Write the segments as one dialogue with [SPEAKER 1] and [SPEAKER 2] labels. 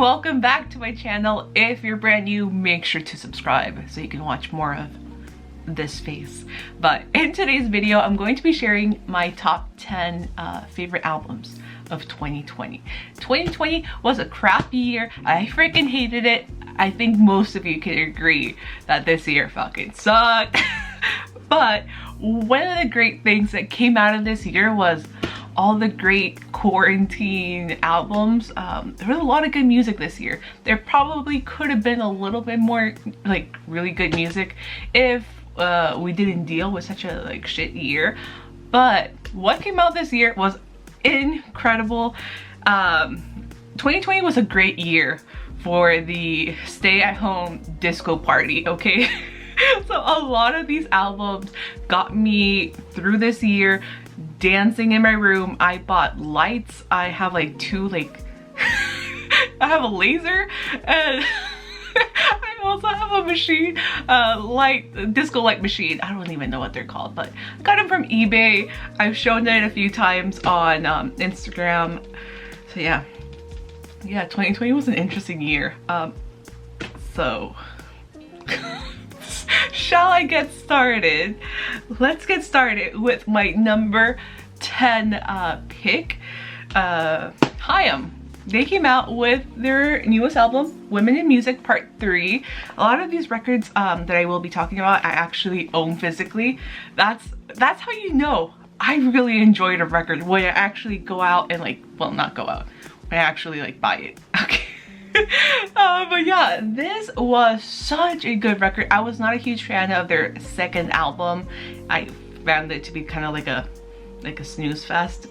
[SPEAKER 1] welcome back to my channel. If you're brand new, make sure to subscribe so you can watch more of this face. But in today's video, I'm going to be sharing my top 10 favorite albums of 2020. 2020 was a crappy year. I freaking hated it. I think most of you can agree that this year fucking sucked. But one of the great things that came out of this year was all the great quarantine albums. There was a lot of good music this year. There probably could have been a little bit more like really good music if we didn't deal with such a like shit year. But what came out this year was incredible. 2020 was a great year for the stay-at-home disco party, okay? So a lot of these albums got me through this year, dancing in my room. I bought lights. I have like two like I have a laser, and I also have a machine, disco light machine. I don't even know what they're called, but I got them from eBay. I've shown it a few times on Instagram. So yeah, 2020 was an interesting year. So shall I get started? Let's get started with my number 10 pick, Haim. They came out with their newest album, Women in Music Part 3. A lot of these records that I will be talking about, I actually own physically. That's how you know I really enjoyed a record, when I actually go out and like, well, not go out, when I actually like buy it, okay? But yeah, this was such a good record. I was not a huge fan of their second album. I found it to be kind of like a snooze fest,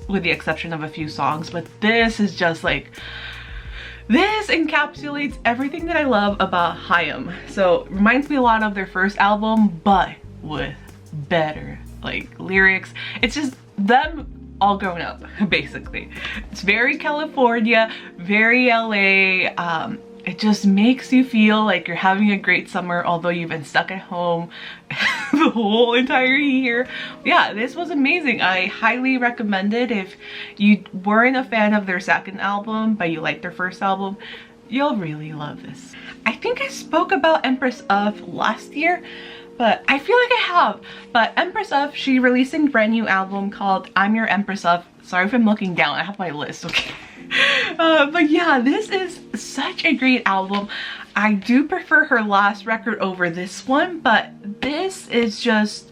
[SPEAKER 1] with the exception of a few songs. But this is just like, this encapsulates everything that I love about Haim. So it reminds me a lot of their first album, but with better like lyrics. It's just them all grown up, basically. It's very California, very LA. It just makes you feel like you're having a great summer, although you've been stuck at home the whole entire year. Yeah, this was amazing. I highly recommend it. If you weren't a fan of their second album, but you liked their first album, you'll really love this. I think I spoke about Empress of last year, but I feel like I have. But Empress of, she released a brand new album called I'm Your Empress Of. Sorry if I'm looking down, I have my list, okay? But yeah, this is such a great album. I do prefer her last record over this one, but this is just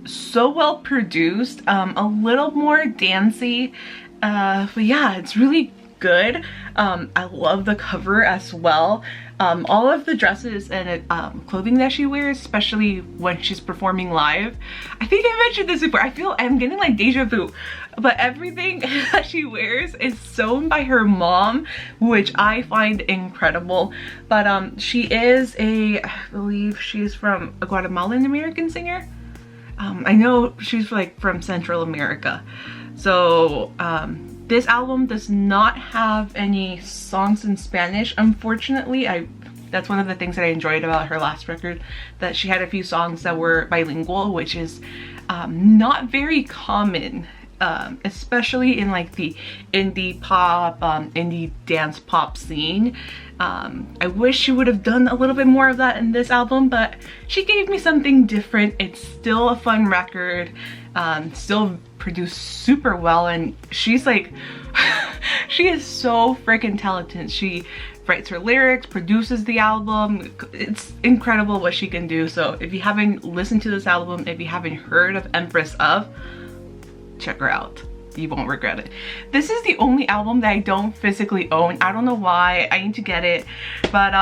[SPEAKER 1] so well produced, a little more dancey. But yeah, it's really good. I love the cover as well. All of the dresses and clothing that she wears, especially when she's performing live. I think I mentioned this before. I feel I'm getting like deja vu, but everything that she wears is sewn by her mom, which I find incredible. But she is I believe she's from a Guatemalan American singer. I know she's like from Central America. So this album does not have any songs in Spanish, unfortunately. That's one of the things that I enjoyed about her last record, that she had a few songs that were bilingual, which is not very common, especially in like the indie pop, indie dance pop scene. I wish she would have done a little bit more of that in this album, but she gave me something different. It's still a fun record, still produced super well, and she's like she is so freaking talented. She writes her lyrics, produces the album. It's incredible what she can do. So if you haven't listened to this album, if you haven't heard of Empress Of, check her out. You won't regret it. This is the only album that I don't physically own. I don't know why. I need to get it. But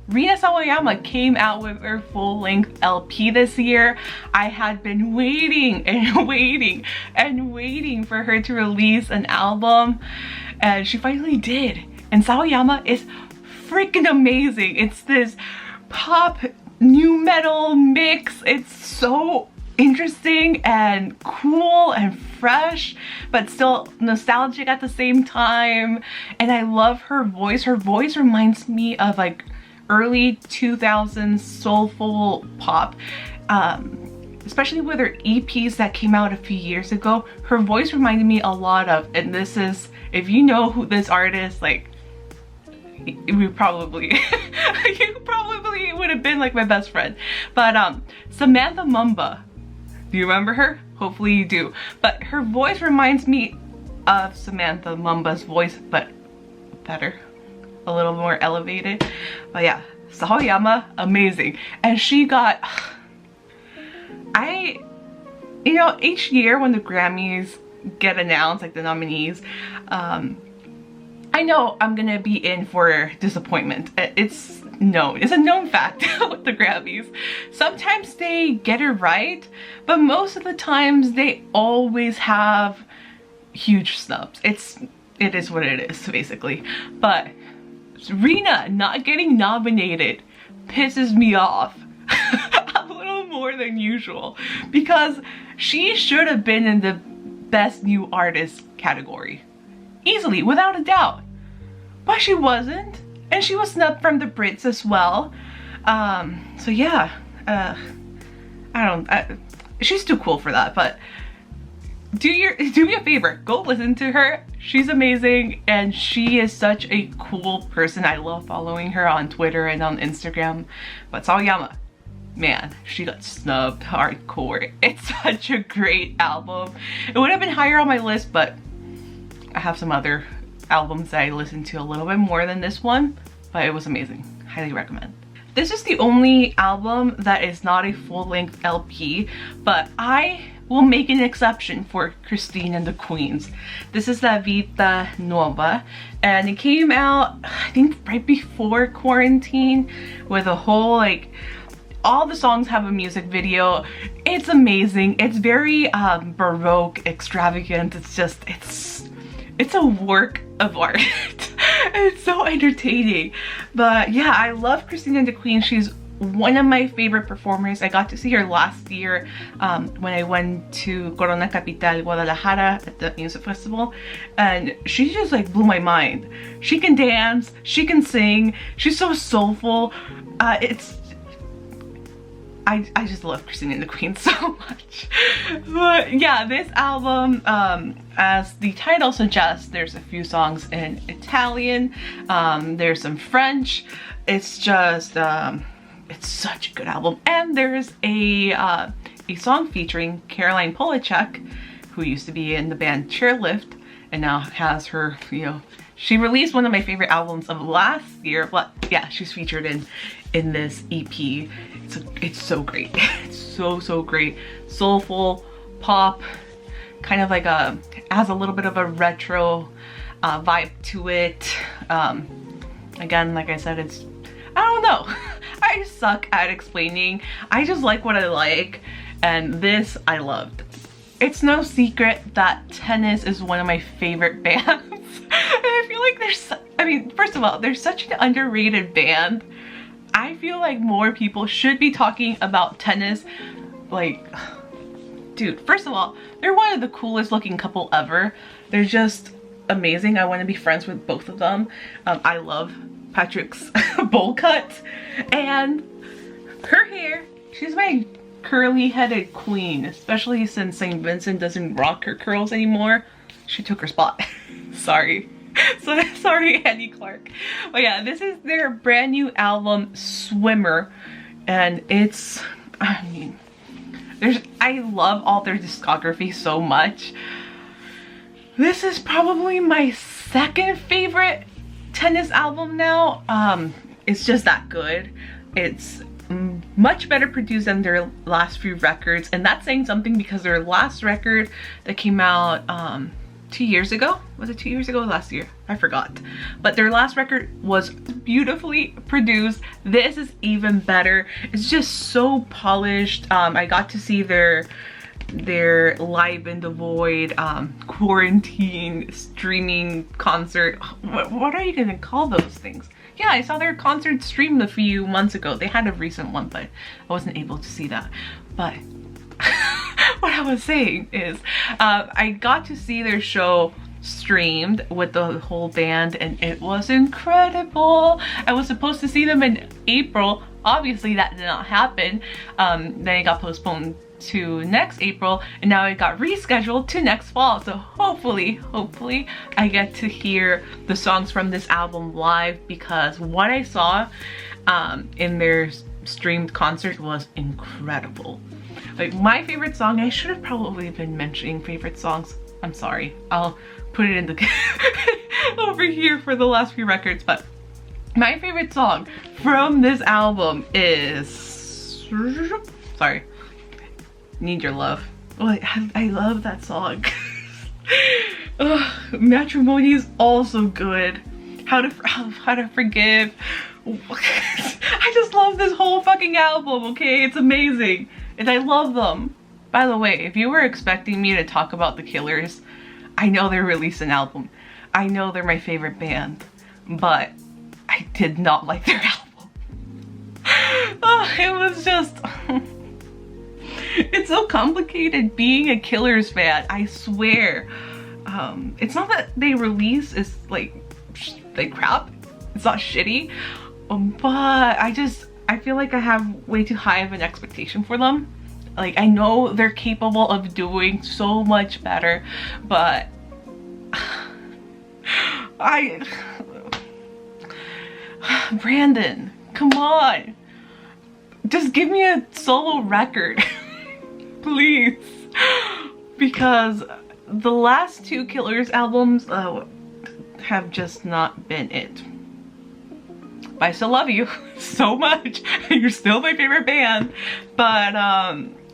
[SPEAKER 1] Rina Sawayama came out with her full-length LP this year. I had been waiting and waiting and waiting for her to release an album, and she finally did. And Sawayama is freaking amazing. It's this pop new metal mix. It's so interesting and cool and fresh, but still nostalgic at the same time. And I love her voice. Her voice reminds me of like early 2000s soulful pop, especially with her EPs that came out a few years ago. Her voice reminded me a lot of, and this is, if you know who this artist, like, we probably, you probably would have been like my best friend. But Samantha Mumba, do you remember her? Hopefully you do. But her voice reminds me of Samantha Mumba's voice, but better, a little more elevated. But yeah, Sawayama, amazing. And she got, you know, each year when the Grammys get announced, like the nominees, I know I'm gonna be in for disappointment. It's a known fact with the Grammys. Sometimes they get it right, but most of the times they always have huge snubs. It is what it is, basically. But Rina not getting nominated pisses me off a little more than usual, because she should have been in the best new artist category easily, without a doubt, but she wasn't, and she was snubbed from the Brits as well. So yeah, she's too cool for that. But do me a favor, go listen to her. She's amazing, and she is such a cool person. I love following her on Twitter and on Instagram. But Sawayama, man, she got snubbed hardcore. It's such a great album. It would have been higher on my list, but I have some other albums that I listened to a little bit more than this one, but it was amazing. Highly recommend. This is the only album that is not a full-length LP, but I will make an exception for Christine and the Queens. This is the Vita nuova, and it came out, I think, right before quarantine, with a whole, like, all the songs have a music video. It's amazing. It's very baroque, extravagant. It's just, it's a work of art. It's so entertaining. But yeah, I love Christine and the Queen. She's one of my favorite performers. I got to see her last year when I went to Corona Capital, Guadalajara, at the music festival, and she just like blew my mind. She can dance, she can sing, she's so soulful. I just love Christine and the Queen so much. But yeah, this album, as the title suggests, there's a few songs in Italian, there's some French. It's just, it's such a good album. And there's a song featuring Caroline Polachek, who used to be in the band Chairlift, and now has her, you know, she released one of my favorite albums of last year, but yeah, she's featured in this EP. It's so great. It's so great. Soulful pop, kind of like has a little bit of a retro vibe to it. Again, like I said, I don't know. I just suck at explaining. I just like what I like, and this I loved. It's no secret that Tennis is one of my favorite bands. And I feel like first of all, they're such an underrated band. I feel like more people should be talking about Tennis. Like, dude, first of all, they're one of the coolest looking couple ever. They're just amazing. I want to be friends with both of them. I love Patrick's bowl cut, and her hair. She's my curly headed queen, especially since St. Vincent doesn't rock her curls anymore. She took her spot. Sorry. So sorry, Annie Clark. But yeah, this is their brand new album, Swimmer, and it's, I love all their discography so much. This is probably my second favorite Tennis album now. It's just that good. It's much better produced than their last few records, and that's saying something because their last record that came out 2 years ago, was it 2 years ago or last year? I forgot. But their last record was beautifully produced. This is even better. It's just so polished. I got to see their Live in the Void quarantine streaming concert. What are you gonna call those things? Yeah, I saw their concert stream a few months ago. They had a recent one, but I wasn't able to see that. But what I was saying is, I got to see their show streamed with the whole band, and it was incredible. I was supposed to see them in April. Obviously that did not happen. Then it got postponed to next April, and now it got rescheduled to next fall. So hopefully I get to hear the songs from this album live, because what I saw in their streamed concert was incredible. Like, my favorite song, I should have probably been mentioning favorite songs. I'm sorry. I'll put it in the over here for the last few records, but my favorite song from this album is, sorry, Need Your Love. Oh, I love that song. Matrimony is also good. How to Forgive. I just love this whole fucking album, okay? It's amazing. And I love them. By the way, if you were expecting me to talk about the Killers, I know they released an album. I know they're my favorite band, but I did not like their album. It was just... It's so complicated being a Killers fan, I swear. It's not that they release is like crap. It's not shitty, but I feel like I have way too high of an expectation for them. Like, I know they're capable of doing so much better, but Brandon, come on. Just give me a solo record, please. Because the last two Killers albums have just not been it. But I still love you so much. You're still my favorite band. But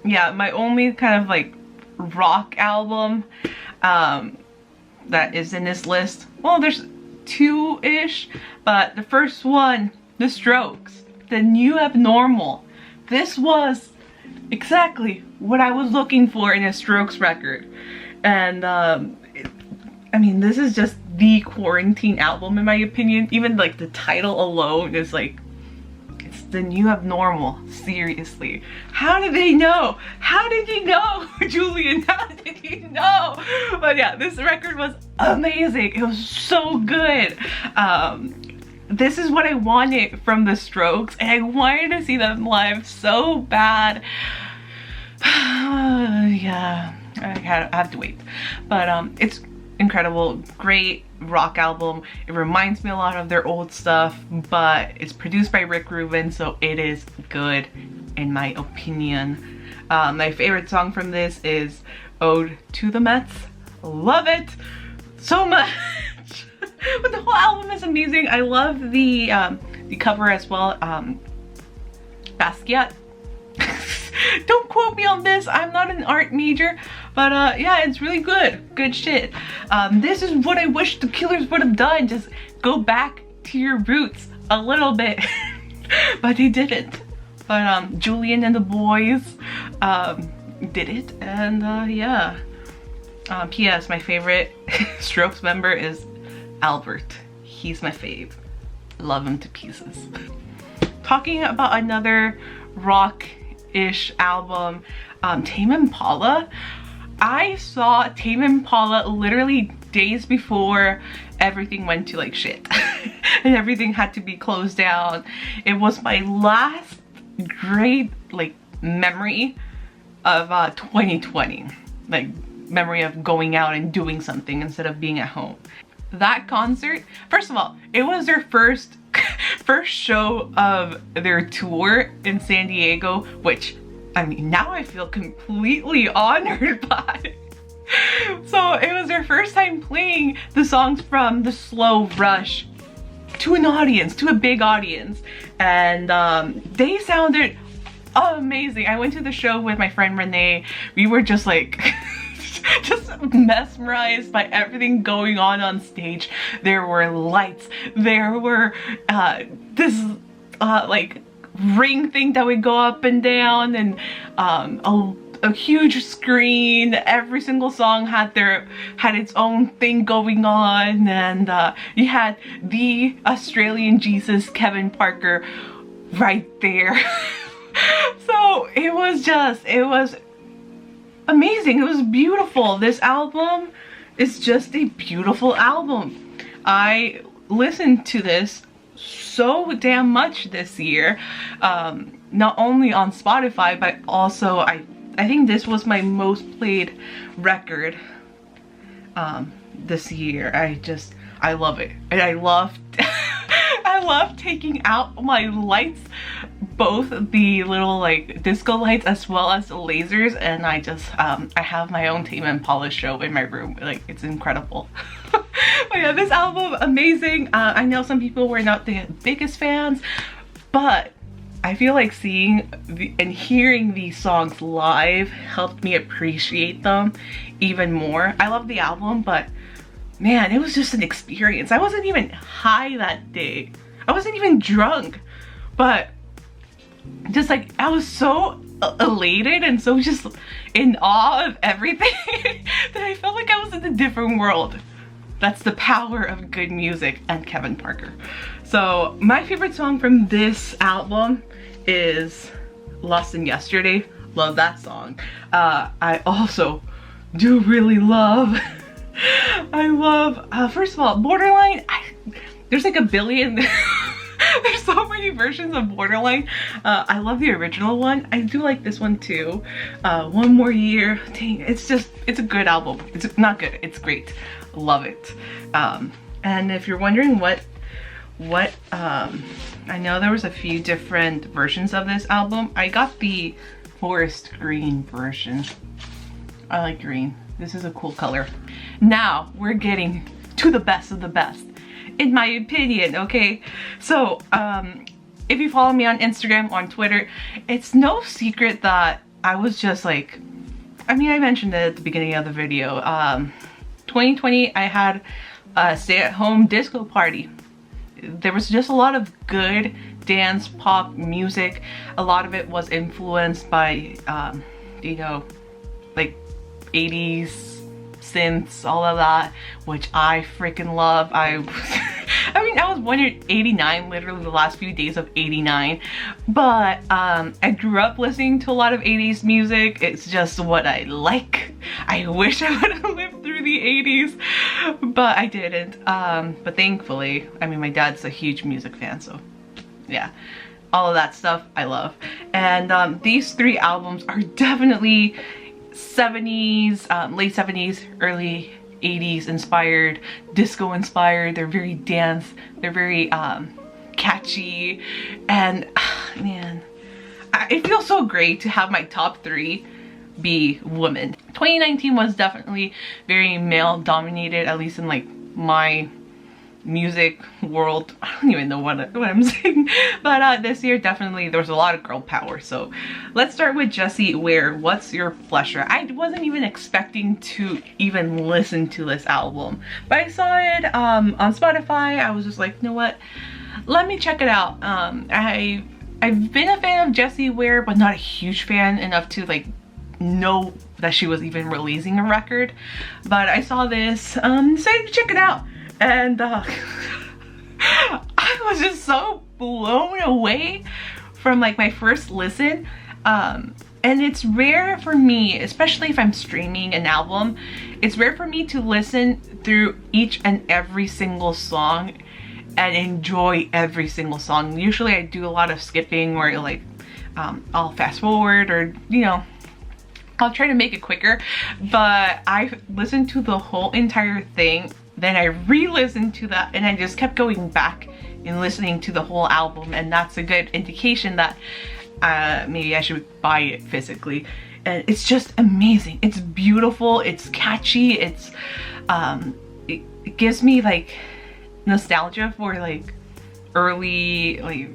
[SPEAKER 1] yeah, my only kind of like rock album that is in this list, well, there's two-ish, but the first one, The Strokes, The New Abnormal. This was exactly what I was looking for in a Strokes record. And I mean, this is just the quarantine album in my opinion. Even like the title alone is like, it's the new abnormal. Seriously, how did they know? How did you know, Julian? How did you know? But yeah, this record was amazing. It was so good. This is what I wanted from the Strokes, and I wanted to see them live so bad. Yeah, I have to wait, but it's incredible, great rock album. It reminds me a lot of their old stuff, but it's produced by Rick Rubin, so it is good in my opinion. My favorite song from this is Ode to the Mets. Love it so much. But the whole album is amazing. I love the cover as well. Basquiat. Don't quote me on this, I'm not an art major, but yeah, it's really good. Good shit. This is what I wish the Killers would have done. Just go back to your roots a little bit. But they didn't. But Julian and the boys did it, and yeah. P.S. my favorite Strokes member is Albert. He's my fave. Love him to pieces. Talking about another rock-ish album, Tame Impala. I saw Tame Impala literally days before everything went to like shit and everything had to be closed down. It was my last great like memory of 2020, like memory of going out and doing something instead of being at home. That concert, first of all, it was their first show of their tour in San Diego, which, I mean, now I feel completely honored by. So it was their first time playing the songs from the Slow Rush to an audience, to a big audience, and they sounded amazing. I went to the show with my friend Renee. We were just like just mesmerized by everything going on stage. There were lights, there were this like ring thing that would go up and down, and a huge screen. Every single song had its own thing going on, and you had the Australian Jesus, Kevin Parker, right there. So it was amazing. It was beautiful. This album is just a beautiful album. I listened to this so damn much this year, not only on Spotify, but also I I think this was my most played record this year. I love it. And I love I love taking out my lights, both the little like disco lights as well as the lasers, and I just I have my own Tame Impala show in my room. Like, it's incredible. But yeah, this album, amazing. I know some people were not the biggest fans, but I feel like seeing and hearing these songs live helped me appreciate them even more. I love the album, but man, it was just an experience. I wasn't even high that day. I wasn't even drunk, but just like I was so elated and so just in awe of everything that I felt like I was in a different world. That's the power of good music and Kevin Parker. So my favorite song from this album is Lost in Yesterday. Love that song. I also do really love I love, first of all, Borderline. There's like a billion, there's so many versions of Borderline. I love the original one. I do like this one too. One More Year. Dang, it's a good album. It's not good, it's great. Love it. And if you're wondering what I know there was a few different versions of this album. I got the forest green version. I like green. This is a cool color. Now we're getting to the best of the best, in my opinion, okay? So if you follow me on Instagram, on Twitter, it's no secret that I was just like, I mean, I mentioned it at the beginning of the video. 2020, I had a stay-at-home disco party. There was just a lot of good dance pop music. A lot of it was influenced by, you know, like 80s synths, all of that, which I freaking love. I mean, I was born in 89, literally the last few days of 89, but I grew up listening to a lot of 80s music. It's just what I like. I wish I would have lived through the 80s, but I didn't. But thankfully, I mean, my dad's a huge music fan, so yeah, all of that stuff I love. And these three albums are definitely 70s, late 70s, early 80s inspired, disco inspired. They're very dance, they're very catchy, and man, it feels so great to have my top three be women. 2019 was definitely very male dominated, at least in like my music world. I don't even know what I'm saying, but this year definitely there was a lot of girl power. So let's start with Jessie Ware. What's Your Pleasure? I wasn't even expecting to even listen to this album, but I saw it on Spotify. I was just like, you know what, let me check it out. I've been a fan of Jessie Ware, but not a huge fan enough to like know that she was even releasing a record, but I saw this, decided to check it out. And I was just so blown away from like my first listen. And it's rare for me, especially if I'm streaming an album, it's rare for me to listen through each and every single song and enjoy every single song. Usually I do a lot of skipping, or like I'll fast forward, or you know, I'll try to make it quicker. But I listened to the whole entire thing, then I re-listened to that, and I just kept going back and listening to the whole album, and that's a good indication that maybe I should buy it physically. And it's just amazing. It's beautiful, it's catchy, it's it gives me like nostalgia for like early like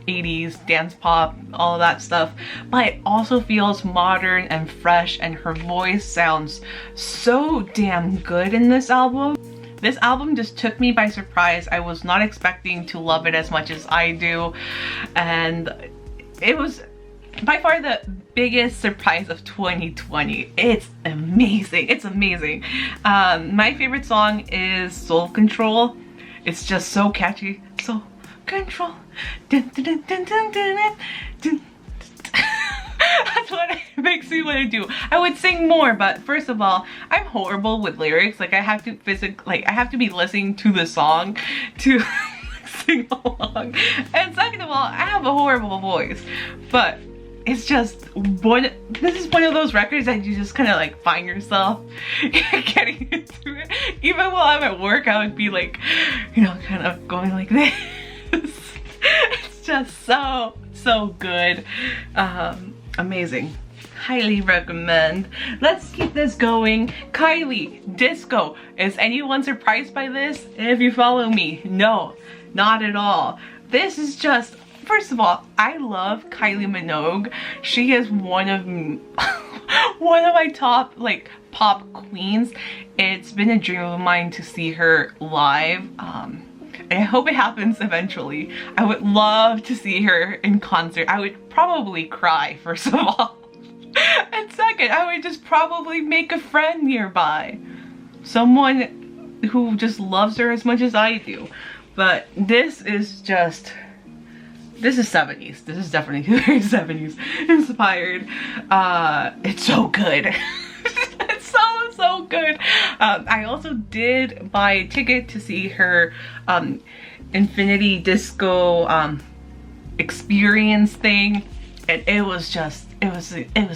[SPEAKER 1] 80s dance pop, all of that stuff, but it also feels modern and fresh, and her voice sounds so damn good in this album. This album just took me by surprise. I was not expecting to love it as much as I do, and it was by far the biggest surprise of 2020. It's amazing. It's amazing. My favorite song is Soul Control. It's just so catchy. Soul Control. Dun, dun, dun, dun, dun, dun, dun. That's what it makes me want to do. I would sing more, but first of all, I'm horrible with lyrics. Like I have to be listening to the song to sing along. And second of all, I have a horrible voice. But it's just this is one of those records that you just kind of like find yourself getting into it. Even while I'm at work, I would be like, you know, kind of going like this. It's just so good. Amazing. Highly recommend. Let's keep this going. Kylie, Disco. Is anyone surprised by this? If you follow me, no, not at all. This is just, first of all, I love Kylie Minogue. She is one of my top like pop queens. It's been a dream of mine to see her live. I hope it happens eventually. I would love to see her in concert. I would probably cry, first of all. And second, I would just probably make a friend nearby. Someone who just loves her as much as I do. But this is just, this is 70s. This is definitely very 70s inspired. It's so good. It's so good. I also did buy a ticket to see her Infinity Disco experience thing, and it was just, it was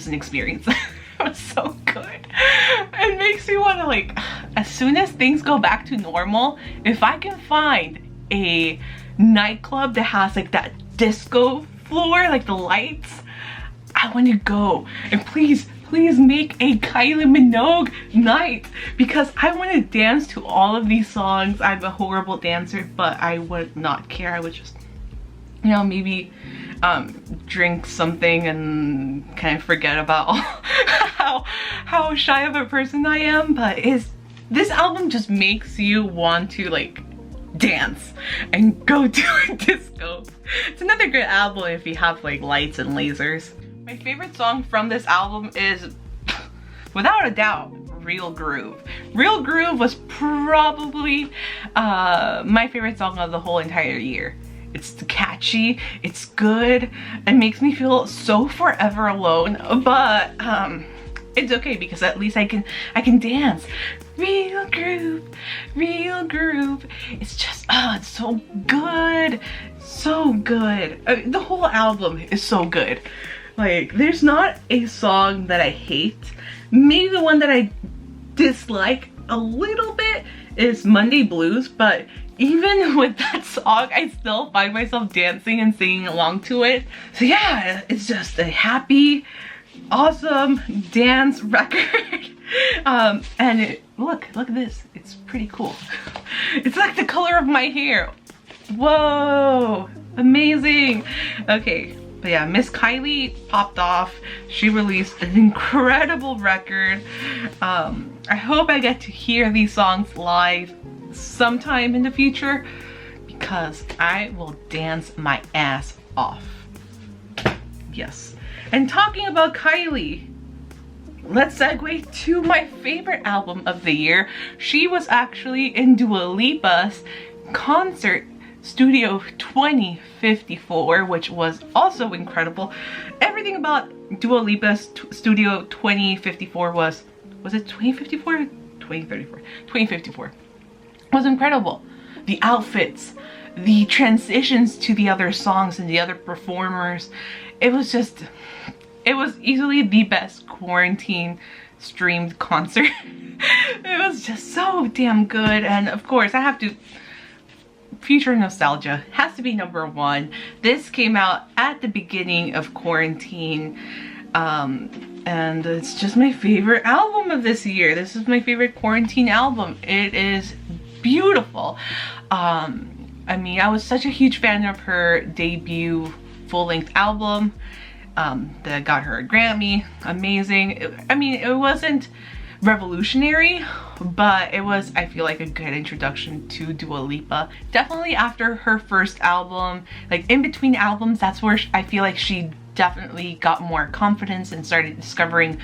[SPEAKER 1] an experience. It was so good. It makes me want to, like, as soon as things go back to normal, if I can find a nightclub that has like that disco floor, like the lights, I want to go. And please make a Kylie Minogue night, because I want to dance to all of these songs. I'm a horrible dancer, but I would not care. I would just, you know, maybe drink something and kind of forget about how shy of a person I am. But this album just makes you want to like dance and go to a disco. It's another good album if you have like lights and lasers. My favorite song from this album is, without a doubt, Real Groove. Real Groove was probably my favorite song of the whole entire year. It's catchy, it's good, it makes me feel so forever alone, but it's okay because at least I can dance. Real groove, real groove. It's just, oh, it's so good, so good. The whole album is so good. Like, there's not a song that I hate. Maybe the one that I dislike a little bit is Monday Blues, but even with that song, I still find myself dancing and singing along to it. So yeah, it's just a happy, awesome dance record. And look at this. It's pretty cool. It's like the color of my hair. Whoa, amazing. Okay, but yeah, Miss Kylie popped off. She released an incredible record. I hope I get to hear these songs live sometime in the future, because I will dance my ass off. Yes. And talking about Kylie, let's segue to my favorite album of the year. She was actually in Dua Lipa's concert Studio 2054, which was also incredible. Everything about Dua Lipa's Studio 2054 was it 2054? 2034. 2054. Was incredible. The outfits, the transitions to the other songs and the other performers. It was easily the best quarantine streamed concert. It was just so damn good. And of course, I have to, Future Nostalgia has to be #1. This came out at the beginning of quarantine. And it's just my favorite album of this year. This is my favorite quarantine album. It is beautiful. I mean, I was such a huge fan of her debut full-length album that got her a Grammy. Amazing. I mean, it wasn't revolutionary, but it was, I feel like, a good introduction to Dua Lipa. Definitely after her first album, like in between albums, that's where I feel like she definitely got more confidence and started discovering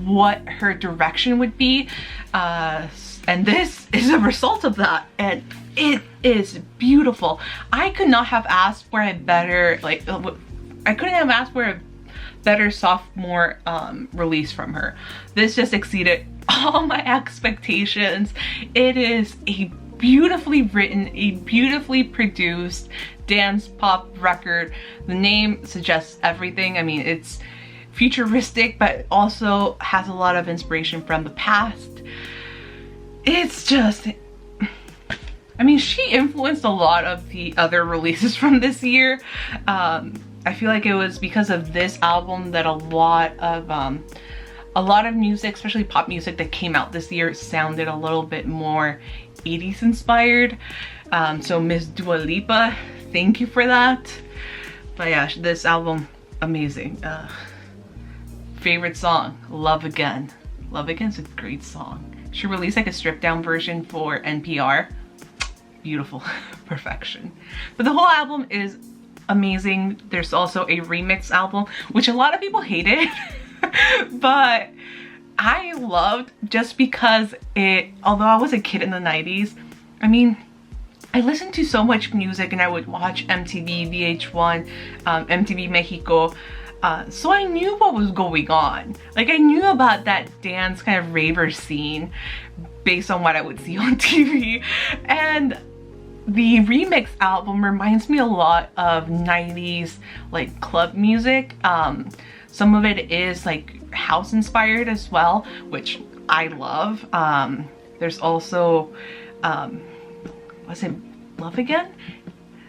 [SPEAKER 1] what her direction would be. And this is a result of that, and it is beautiful. I could not have asked for a better, like, I couldn't have asked for a better sophomore release from her. This just exceeded all my expectations. It is a beautifully written, a beautifully produced dance pop record. The name suggests everything. I mean, it's futuristic, but also has a lot of inspiration from the past. It's just, I mean, she influenced a lot of the other releases from this year. I feel like it was because of this album that a lot of music, especially pop music that came out this year, sounded a little bit more 80s inspired. So Miss Dua Lipa, thank you for that. But yeah, this album, amazing. Favorite song, Love Again. Love Again's a great song. She released like a stripped down version for NPR. Beautiful. Perfection. But the whole album is amazing. There's also a remix album, which a lot of people hated. But I loved, just because although I was a kid in the 90s, I mean, I listened to so much music and I would watch MTV, VH1, MTV Mexico. So I knew what was going on. Like, I knew about that dance kind of raver scene based on what I would see on TV. And the remix album reminds me a lot of 90s like club music. Some of it is like house inspired as well, which I love. There's also, was it Love Again?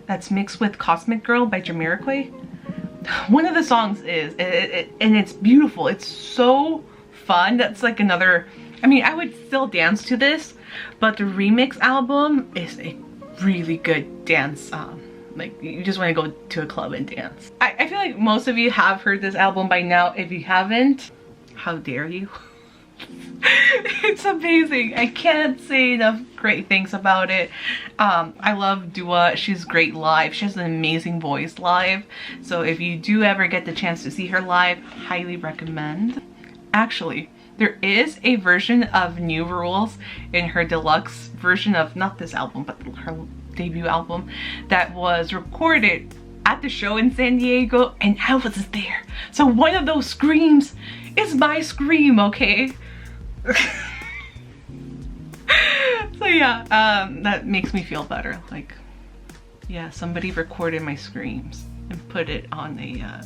[SPEAKER 1] That's mixed with Cosmic Girl by Jamiroquai. One of the songs is, and it's beautiful. It's so fun. That's like another, I mean, I would still dance to this, but the remix album is a really good dance. Like, you just want to go to a club and dance. I feel like most of you have heard this album by now. If you haven't, how dare you? It's amazing. I can't say enough great things about it. I love Dua. She's great live. She has an amazing voice live. So if you do ever get the chance to see her live, highly recommend. Actually, there is a version of New Rules in her deluxe version of, not this album, but her debut album, that was recorded at the show in San Diego, and I was there. So one of those screams is my scream, okay? So yeah, that makes me feel better. Like, yeah, somebody recorded my screams and put it on a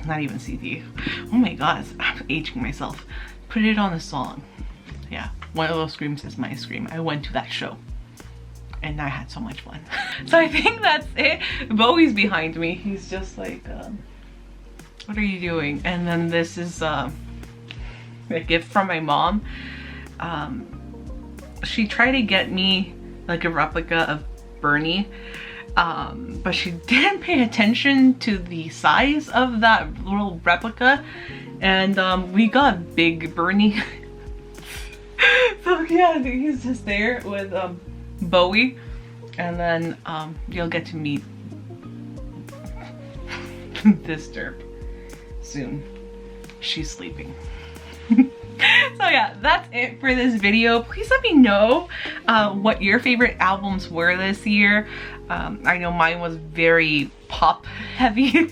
[SPEAKER 1] not even CD. Oh my god, I'm aging myself. Put it on a song. Yeah, one of those screams is my scream. I went to that show and I had so much fun. So I think that's it. Bowie's behind me. He's just like, what are you doing? And then this is a gift from my mom. She tried to get me like a replica of Bernie, but she didn't pay attention to the size of that little replica, and we got big Bernie. So yeah, he's just there with Bowie, and then you'll get to meet this derp soon. She's sleeping. So yeah, that's it for this video. Please let me know what your favorite albums were this year. I know mine was very pop heavy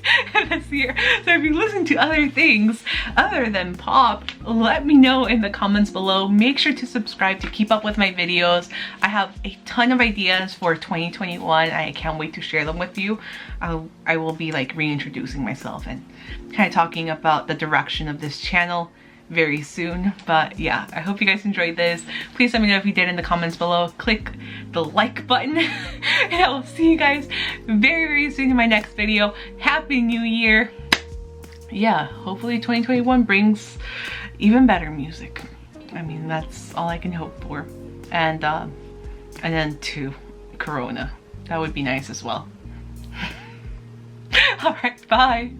[SPEAKER 1] this year. So if you listen to other things other than pop, let me know in the comments below. Make sure to subscribe to keep up with my videos. I have a ton of ideas for 2021. I can't wait to share them with you. I will be like reintroducing myself and kind of talking about the direction of this channel very soon. But yeah, I hope you guys enjoyed this. Please let me know if you did in the comments below. Click the like button and I will see you guys very, very soon in my next video. Happy New Year. Yeah, hopefully 2021 brings even better music. I mean, that's all I can hope for. And then to Corona. That would be nice as well. All right, bye.